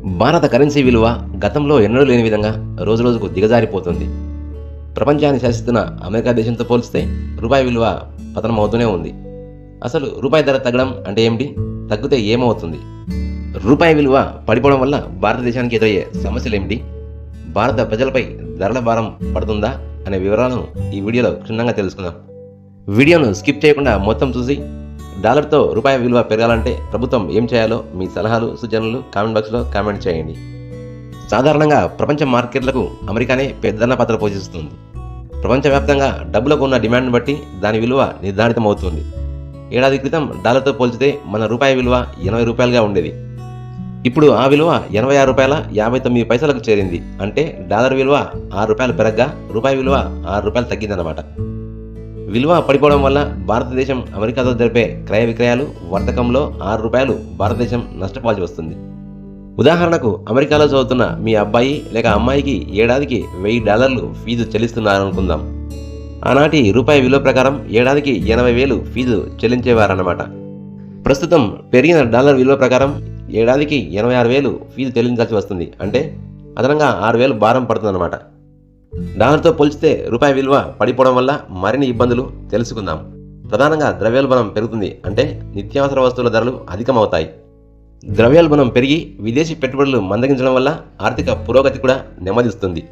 భారత కరెన్సీ విలువ గతంలో ఎన్నడూ లేని విధంగా రోజురోజుకు దిగజారిపోతుంది. ప్రపంచాన్ని శాసిస్తున్న అమెరికా దేశంతో పోల్చితే రూపాయి విలువ పతనమవుతూనే ఉంది. అసలు రూపాయి ధర తగ్గడం అంటే ఏమిటి? తగ్గితే ఏమవుతుంది? రూపాయి విలువ పడిపోవడం వల్ల భారతదేశానికి ఎదురయ్యే సమస్యలు ఏమిటి? భారత ప్రజలపై ధరల భారం పడుతుందా అనే వివరాలను ఈ వీడియోలో క్షుణ్ణంగా తెలుసుకుందాం. వీడియోను స్కిప్ చేయకుండా మొత్తం చూసి డాలర్తో రూపాయి విలువ పెరగాలంటే ప్రభుత్వం ఏం చేయాలో మీ సలహాలు, సూచనలు కామెంట్ బాక్స్లో కామెంట్ చేయండి. సాధారణంగా ప్రపంచ మార్కెట్లకు అమెరికానే పెద్దన్న పాత్ర పోషిస్తుంది. ప్రపంచవ్యాప్తంగా డబ్బులకు ఉన్న డిమాండ్ను బట్టి దాని విలువ నిర్ధారితమవుతుంది. ఏడాది క్రితం డాలర్తో పోల్చితే మన రూపాయి విలువ 80 రూపాయలుగా ఉండేది. ఇప్పుడు ఆ విలువ 86 రూపాయల 59 పైసలకు చేరింది. అంటే డాలర్ విలువ 6 రూపాయలు పెరగ్గా రూపాయి విలువ 6 రూపాయలు తగ్గిందన్నమాట. విలువ పడిపోవడం వల్ల భారతదేశం అమెరికాతో జరిపే క్రయ విక్రయాలు వర్తకంలో 6 రూపాయలు భారతదేశం నష్టపోవాల్సి వస్తుంది. ఉదాహరణకు అమెరికాలో చదువుతున్న మీ అబ్బాయి లేక అమ్మాయికి ఏడాదికి $1000 ఫీజు చెల్లిస్తున్నారనుకుందాం. ఆనాటి రూపాయి విలువ ప్రకారం ఏడాదికి 80,000 ఫీజు చెల్లించేవారన్నమాట. ప్రస్తుతం పెరిగిన డాలర్ విలువ ప్రకారం ఏడాదికి 86,000 ఫీజు చెల్లించాల్సి వస్తుంది. అంటే అదనంగా 6,000 భారం పడుతుందన్నమాట. డాలర్తో పోల్చితే రూపాయి విలువ పడిపోవడం వల్ల మరిన్ని ఇబ్బందులు తెలుసుకుందాం. ప్రధానంగా ద్రవ్యోల్బణం పెరుగుతుంది. అంటే నిత్యావసర వస్తువుల ధరలు అధికమవుతాయి. ద్రవ్యోల్బణం పెరిగి విదేశీ పెట్టుబడులు మందగించడం వల్ల ఆర్థిక పురోగతి కూడా నెమ్మదిస్తుంది.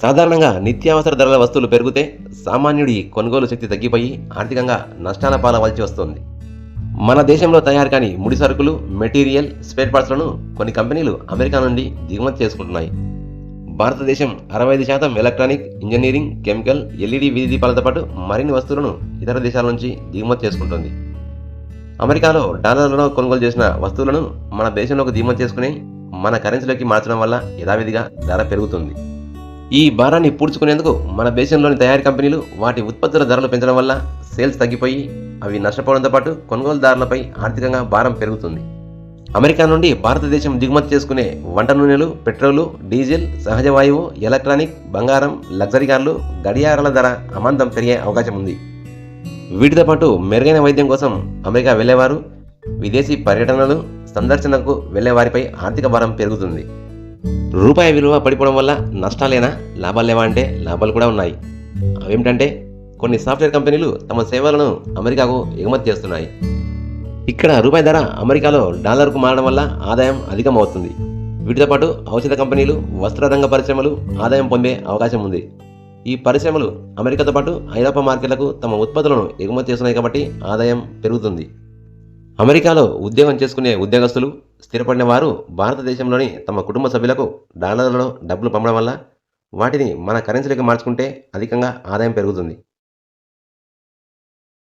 సాధారణంగా నిత్యావసర ధరల వస్తువులు పెరిగితే సామాన్యుడి కొనుగోలు శక్తి తగ్గిపోయి ఆర్థికంగా నష్టాల పాలవలసి వస్తుంది. మన దేశంలో తయారు కాని ముడి సరుకులు, మెటీరియల్, స్పేర్ పార్ట్స్లను కొన్ని కంపెనీలు అమెరికా నుండి దిగుమతి చేసుకుంటున్నాయి. భారతదేశం 65% ఎలక్ట్రానిక్, ఇంజనీరింగ్, కెమికల్, ఎల్ఈడి వీధి దీపాలతో పాటు మరిన్ని వస్తువులను ఇతర దేశాల నుంచి దిగుమతి చేసుకుంటుంది. అమెరికాలో డాలర్లలో కొనుగోలు చేసిన వస్తువులను మన దేశంలోకి దిగుమతి చేసుకుని మన కరెన్సీలోకి మార్చడం వల్ల యథావిధిగా ధర పెరుగుతుంది. ఈ భారాన్ని పూడ్చుకునేందుకు మన దేశంలోని తయారీ కంపెనీలు వాటి ఉత్పత్తుల ధరలు పెంచడం వల్ల సేల్స్ తగ్గిపోయి అవి నష్టపోవడంతో పాటు కొనుగోలుదారులపై ఆర్థికంగా భారం పెరుగుతుంది. అమెరికా నుండి భారతదేశం దిగుమతి చేసుకునే వంట నూనెలు, పెట్రోలు, డీజిల్, సహజ వాయువు, ఎలక్ట్రానిక్, బంగారం, లగ్జరీ కార్లు, గడియారాల ధర అమాంతం పెరిగే అవకాశం ఉంది. వీటితో పాటు మెరుగైన వైద్యం కోసం అమెరికా వెళ్లేవారు, విదేశీ పర్యటనలు, సందర్శనకు వెళ్లే వారిపై ఆర్థిక భారం పెరుగుతుంది. రూపాయి విలువ పడిపోవడం వల్ల నష్టాలేనా, లాభాలు లేవా అంటే లాభాలు కూడా ఉన్నాయి. అవేమిటంటే కొన్ని సాఫ్ట్వేర్ కంపెనీలు తమ సేవలను అమెరికాకు ఎగుమతి చేస్తున్నాయి. ఇక్కడ రూపాయి ధర అమెరికాలో డాలర్కు మారడం వల్ల ఆదాయం అధికమవుతుంది. వీటితో పాటు ఔషధ కంపెనీలు, వస్త్ర రంగ పరిశ్రమలు ఆదాయం పొందే అవకాశం ఉంది. ఈ పరిశ్రమలు అమెరికాతో పాటు ఐరోపా మార్కెట్లకు తమ ఉత్పత్తులను ఎగుమతి చేస్తున్నాయి కాబట్టి ఆదాయం పెరుగుతుంది. అమెరికాలో ఉద్యోగం చేసుకునే ఉద్యోగస్తులు, స్థిరపడిన వారు భారతదేశంలోని తమ కుటుంబ సభ్యులకు డాలర్లలో డబ్బులు పంపడం వల్ల వాటిని మన కరెన్సీలోకి మార్చుకుంటే అధికంగా ఆదాయం పెరుగుతుంది.